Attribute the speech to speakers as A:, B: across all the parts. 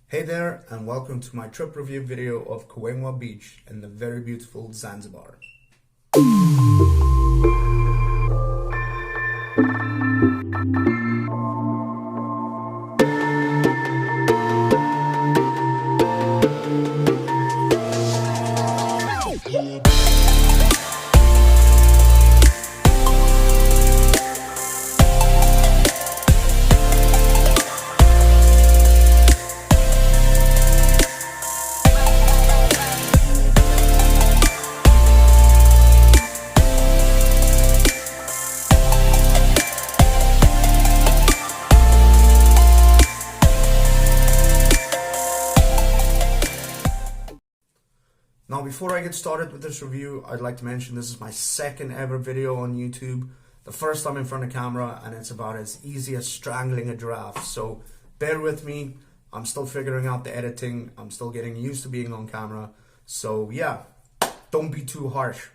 A: Hey there, and welcome to my trip review video of Kiwengwa Beach in the very beautiful Zanzibar. Now, before I get started with this review, I'd like to mention this is my second ever video on YouTube. The first time in front of camera, and it's about as easy as strangling a giraffe. So bear with me. I'm still figuring out the editing. I'm still getting used to being on camera. So yeah, don't be too harsh.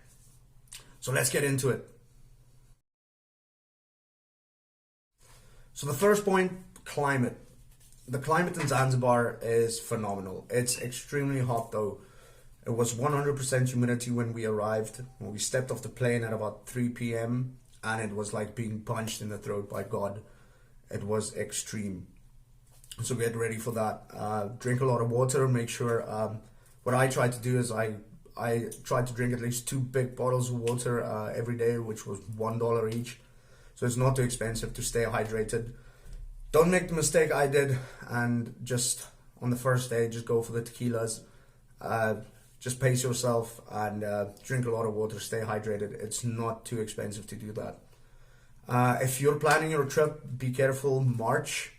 A: So let's get into it. So the first point, climate. The climate in Zanzibar is phenomenal. It's extremely hot though. It was 100% humidity when we arrived. When we stepped off the plane at about 3 p.m. and it was like being punched in the throat by God. It was extreme. So get ready for that. Drink a lot of water. Make sure, what I try to do is I try to drink at least 2 big bottles of water every day, which was $1 each. So it's not too expensive to stay hydrated. Don't make the mistake I did and just on the first day, just go for the tequilas. Just pace yourself and drink a lot of water, stay hydrated. It's not too expensive to do that. If you're planning your trip, be careful. March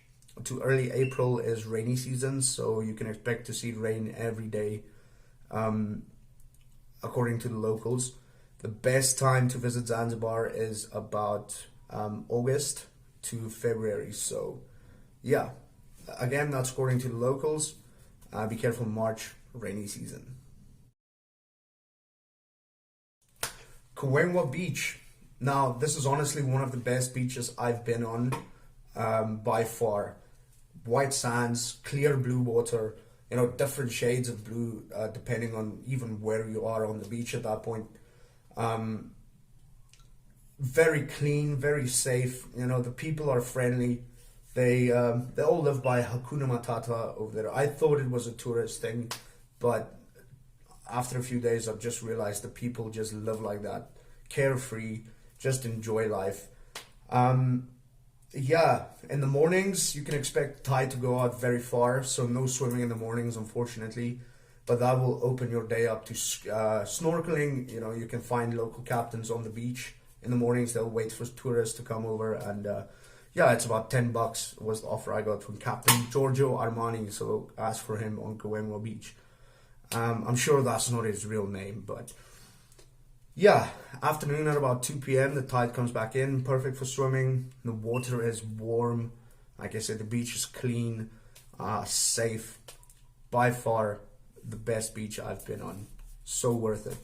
A: to early April is rainy season, so you can expect to see rain every day, according to the locals. The best time to visit Zanzibar is about August to February. So yeah, again, that's according to the locals. Be careful, March, rainy season. Kiwengwa Beach. Now, this is honestly one of the best beaches I've been on by far. White sands, clear blue water, different shades of blue depending on even where you are on the beach at that point. Very clean, very safe. The people are friendly. They all live by Hakuna Matata over there. I thought it was a tourist thing, but after a few days, I've just realized that people just live like that, carefree, just enjoy life. Yeah, in the mornings, you can expect tide to go out very far, so no swimming in the mornings, unfortunately. But that will open your day up to snorkeling. You can find local captains on the beach. In the mornings, they'll wait for tourists to come over, and yeah, it's about $10 was the offer I got from Captain Giorgio Armani, so ask for him on Kiwengwa Beach. I'm sure that's not his real name, but yeah, afternoon at about 2 p.m. the tide comes back in, perfect for swimming. The water is warm. Like I said, the beach is clean, safe. By far the best beach I've been on. So worth it.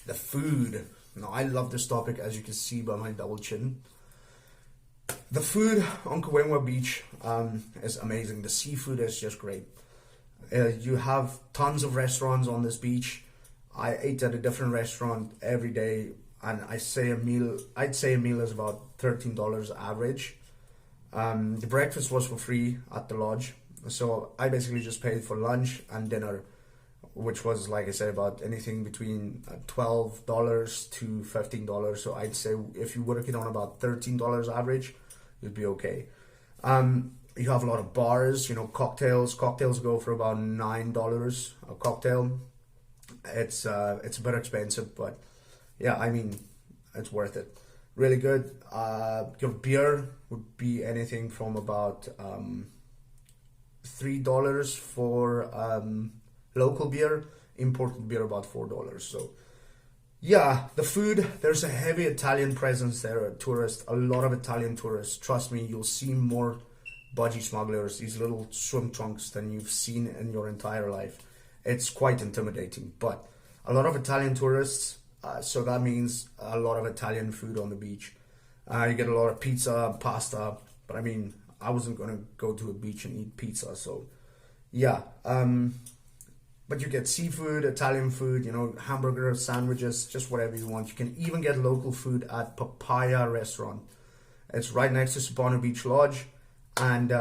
A: The food. Now, I love this topic, as you can see by my double chin. The food on Kiwengwa Beach is amazing. The seafood is just great. You have tons of restaurants on this beach. I ate at a different restaurant every day, and I'd say a meal is about $13 average. The breakfast was for free at the lodge, so I basically just paid for lunch and dinner, which was, like I said, about anything between $12 to $15. So I'd say if you work it on about $13 average, you'd be okay. You have a lot of bars, cocktails. Cocktails go for about $9 a cocktail. It's a bit expensive, but yeah, I mean, it's worth it. Really good. Your beer would be anything from about $3 for local beer, imported beer about $4. So yeah, the food, there's a heavy Italian presence there, tourists, a lot of Italian tourists. Trust me, you'll see more budgie smugglers, these little swim trunks, than you've seen in your entire life. It's quite intimidating, but a lot of Italian tourists, so that means a lot of Italian food on the beach. You get a lot of pizza, pasta, but I mean, I wasn't gonna go to a beach and eat pizza, so yeah. But you get seafood, Italian food, hamburger, sandwiches, just whatever you want. You can even get local food at Papaya Restaurant. It's right next to Sapano Beach Lodge, and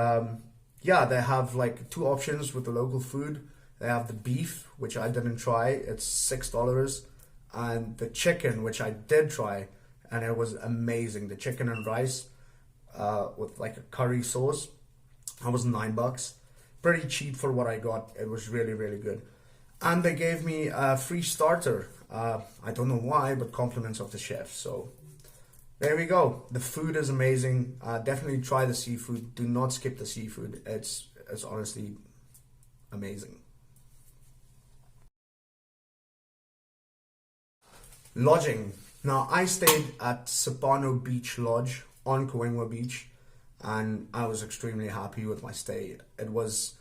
A: yeah, they have like two options with the local food. They have the beef, which I didn't try. It's $6, and the chicken, which I did try, and it was amazing. The chicken and rice with like a curry sauce. That was $9. Pretty cheap for what I got. It was really, really good. And they gave me a free starter. I don't know why, but compliments of the chef. So there we go. The food is amazing. Definitely try the seafood. Do not skip the seafood. It's honestly amazing. Lodging. Now, I stayed at Sapano Beach Lodge on Kiwengwa Beach, and I was extremely happy with my stay. It was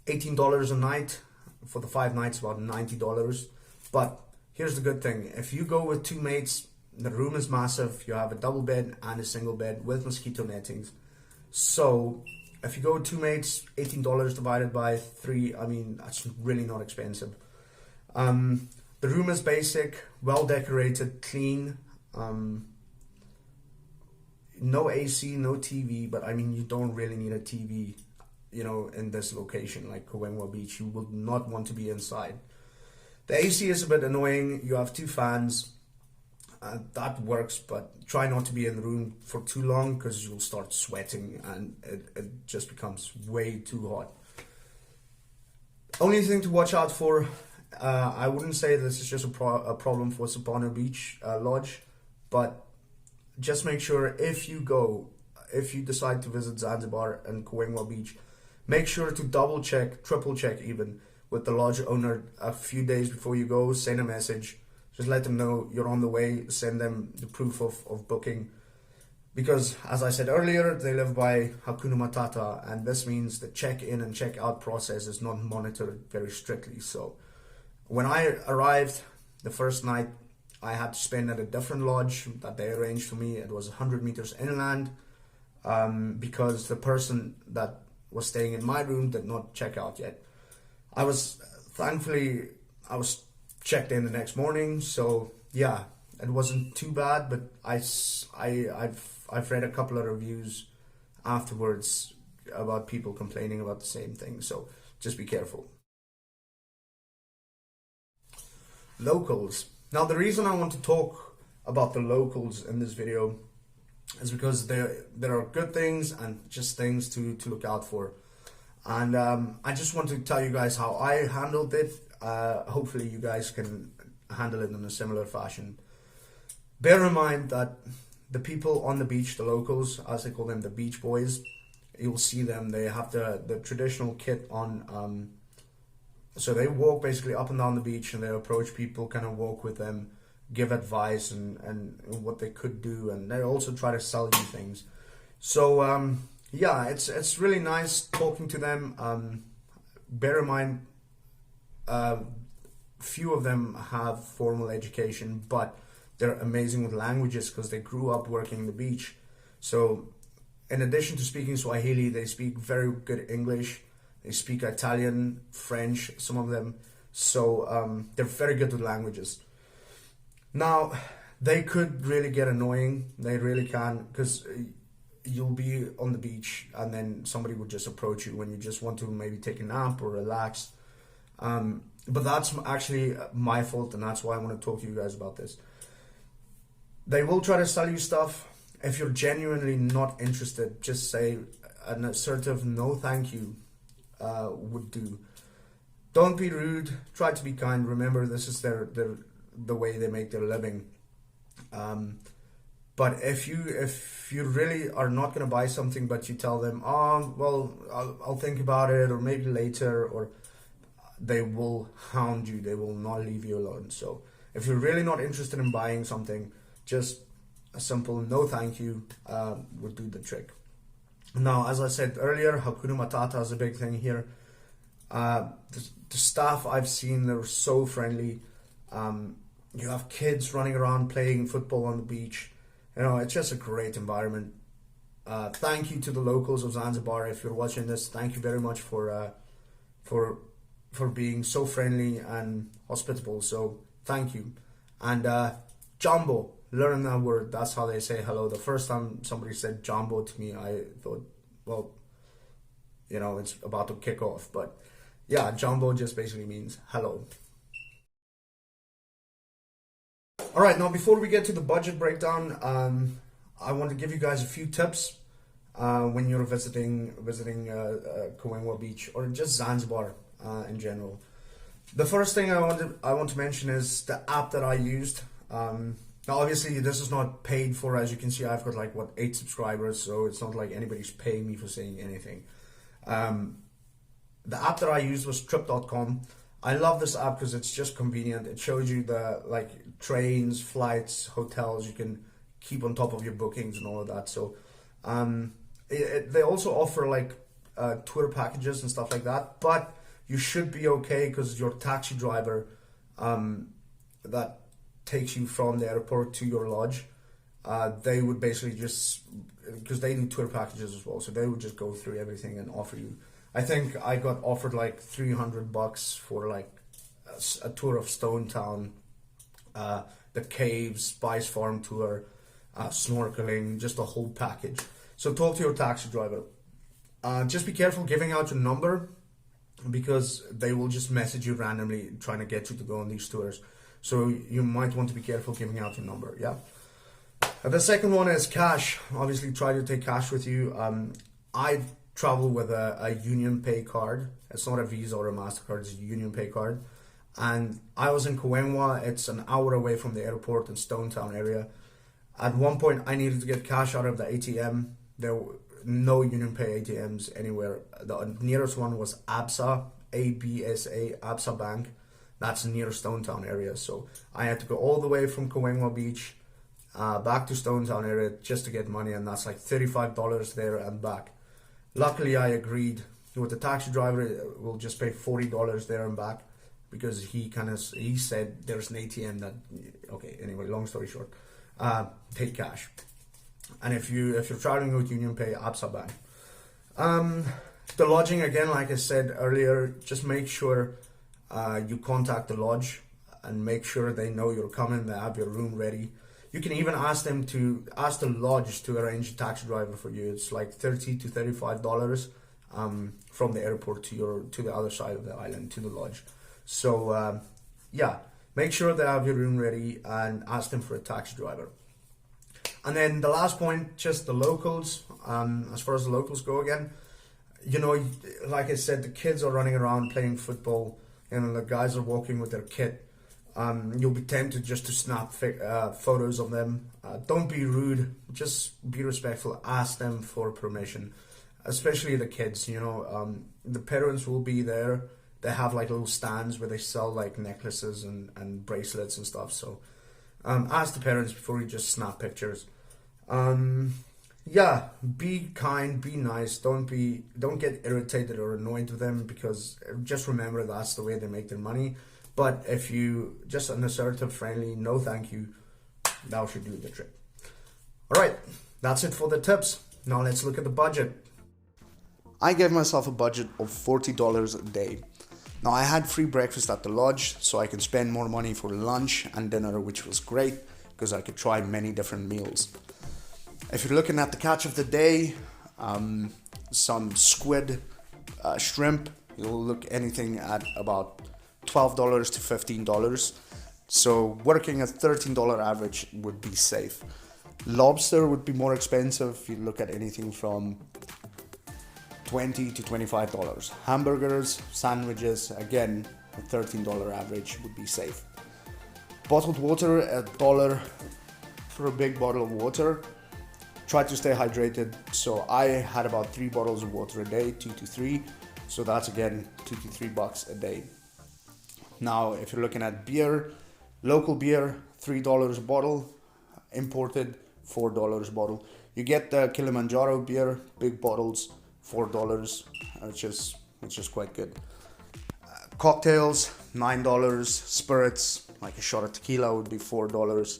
A: $18 a night. For the 5 nights, about $90. But here's the good thing. If you go with 2 mates, the room is massive. You have a double bed and a single bed with mosquito nettings. So if you go with 2 mates, $18 divided by 3, I mean, that's really not expensive. The room is basic, well decorated, clean. No AC, no TV, but I mean, you don't really need a TV, in this location like Kiwengwa Beach. You would not want to be inside. The AC is a bit annoying. You have 2 fans. That works, but try not to be in the room for too long because you'll start sweating and it just becomes way too hot. Only thing to watch out for, I wouldn't say this is just a problem for Sapano Beach Lodge, but just make sure if you decide to visit Zanzibar and Kiwengwa Beach, make sure to double check, triple check even with the lodge owner a few days before you go. Send a message. Just let them know you're on the way. Send them the proof of booking. Because, as I said earlier, they live by Hakuna Matata, and this means the check-in and check-out process is not monitored very strictly. So, when I arrived the first night, I had to spend at a different lodge that they arranged for me. It was 100 meters inland because the person that was staying in my room did not check out yet. Thankfully I was checked in the next morning, so yeah, it wasn't too bad. But I've read a couple of reviews afterwards about people complaining about the same thing, so just be careful. Locals. Now, the reason I want to talk about the locals in this video is because there are good things and just things to look out for. And I just want to tell you guys how I handled it. Hopefully you guys can handle it in a similar fashion. Bear in mind that the people on the beach, the locals, as I call them, the beach boys, you'll see them, they have the traditional kit on. So they walk basically up and down the beach and they approach people, kind of walk with them, give advice and what they could do, and they also try to sell you things. So yeah, it's really nice talking to them. Bear in mind, few of them have formal education, but they're amazing with languages because they grew up working the beach. So in addition to speaking Swahili, they speak very good English. They speak Italian, French, some of them. So they're very good with languages. Now, they could really get annoying. They really can, because you'll be on the beach and then somebody would just approach you when you just want to maybe take a nap or relax. But that's actually my fault, and that's why I want to talk to you guys about this. They will try to sell you stuff. If you're genuinely not interested, just say an assertive no thank you would do. Don't be rude. Try to be kind. Remember, this is the way they make their living. But if you really are not going to buy something, but you tell them, oh well, I'll think about it, or maybe later, or they will hound you. They will not leave you alone. So if you're really not interested in buying something, just a simple no thank you would do the trick. Now, as I said earlier, Hakuna Matata is a big thing here. The staff I've seen, they're so friendly. You have kids running around playing football on the beach. You know, it's just a great environment. Thank you to the locals of Zanzibar. If you're watching this, thank you very much for for being so friendly and hospitable. So thank you. And Jumbo, learn that word. That's how they say hello. The first time somebody said Jumbo to me, I thought, well, you know, it's about to kick off. But yeah, Jumbo just basically means hello. All right, now before we get to the budget breakdown, I want to give you guys a few tips when you're visiting Kiwengwa Beach or just Zanzibar in general. The first thing I want to mention is the app that I used. Now, obviously, this is not paid for. As you can see, I've got like 8 subscribers, so it's not like anybody's paying me for saying anything. The app that I used was Trip.com. I love this app because it's just convenient. It shows you the trains, flights, hotels. You can keep on top of your bookings and all of that. So they also offer tour packages and stuff like that. But you should be okay because your taxi driver that takes you from the airport to your lodge, they would basically just, because they do tour packages as well, so they would just go through everything and offer you. I think I got offered $300 for a tour of Stone Town, the caves, Spice Farm tour, snorkeling, just a whole package. So talk to your taxi driver. Just be careful giving out your number because they will just message you randomly trying to get you to go on these tours. So you might want to be careful giving out your number, yeah? The second one is cash. Obviously try to take cash with you. I travel with a Union Pay card. It's not a Visa or a MasterCard, it's a Union Pay card. And I was in Kiwengwa. It's an hour away from the airport in Stone Town area. At one point, I needed to get cash out of the ATM. There were no Union Pay ATMs anywhere. The nearest one was ABSA, ABSA, ABSA Bank. That's near Stone Town area. So I had to go all the way from Kiwengwa Beach back to Stone Town area just to get money, and that's $35 there and back. Luckily, I agreed with the taxi driver. We'll just pay $40 there and back because he said there's an ATM that. Okay, anyway, long story short, take cash. And if you're traveling with Union Pay, ABSA Bank. The lodging, again, like I said earlier, just make sure you contact the lodge and make sure they know you're coming. They have your room ready. You can even ask the lodge to arrange a taxi driver for you. It's $30 to $35 from the airport to the other side of the island to the lodge. So yeah, make sure they have your room ready and ask them for a taxi driver. And then the last point, just the locals. As far as the locals go, again, you know, like I said, the kids are running around playing football, and the guys are walking with their kit. You'll be tempted just to snap photos of them. Don't be rude, just be respectful. Ask them for permission, especially the kids. You know, the parents will be there. They have little stands where they sell necklaces and bracelets and stuff. So ask the parents before you just snap pictures. Yeah, be kind, be nice. Don't get irritated or annoyed with them, because just remember that's the way they make their money. But if you just an assertive, friendly, no thank you, that should do the trick. All right, that's it for the tips. Now let's look at the budget. I gave myself a budget of $40 a day. Now I had free breakfast at the lodge, so I can spend more money for lunch and dinner, which was great because I could try many different meals. If you're looking at the catch of the day, some squid, shrimp, you'll look anything at about $12 to $15. So working at $13 average would be safe. Lobster would be more expensive. You look at anything from $20 to $25. Hamburgers, sandwiches, again, a $13 average would be safe. Bottled water, $1 for a big bottle of water. Try to stay hydrated. So I had about 3 bottles of water a day, 2 to 3. So that's again $2 to $3 a day. Now, if you're looking at beer, local beer, $3 a bottle, imported, $4 a bottle. You get the Kilimanjaro beer, big bottles, $4, which is quite good. Cocktails, $9. Spirits, like a shot of tequila, would be $4.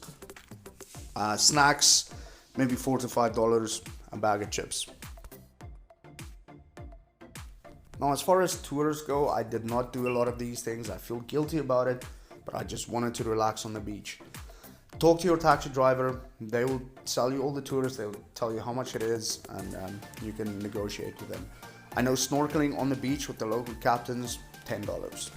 A: Snacks, maybe $4 to $5 a bag of chips. Now, as far as tours go, I did not do a lot of these things. I feel guilty about it, but I just wanted to relax on the beach. Talk to your taxi driver. They will sell you all the tours. They'll tell you how much it is, and you can negotiate with them. I know snorkeling on the beach with the local captains, $10.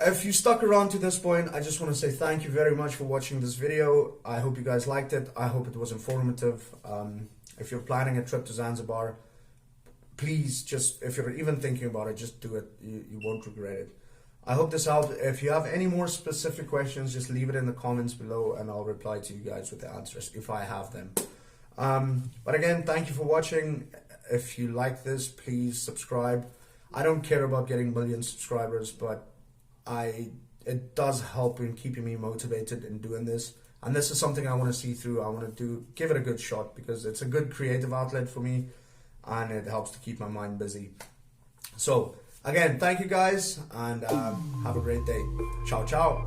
A: If you stuck around to this point, I just want to say thank you very much for watching this video. I hope you guys liked it. I hope it was informative. If you're planning a trip to Zanzibar, please just, if you're even thinking about it, just do it. You won't regret it. I hope this helped. If you have any more specific questions, just leave it in the comments below and I'll reply to you guys with the answers if I have them. But again, thank you for watching. If you like this, please subscribe. I don't care about getting million subscribers, but it does help in keeping me motivated in doing this. And this is something I want to see through. I want to give it a good shot because it's a good creative outlet for me and it helps to keep my mind busy. So again, thank you guys and have a great day. Ciao, ciao.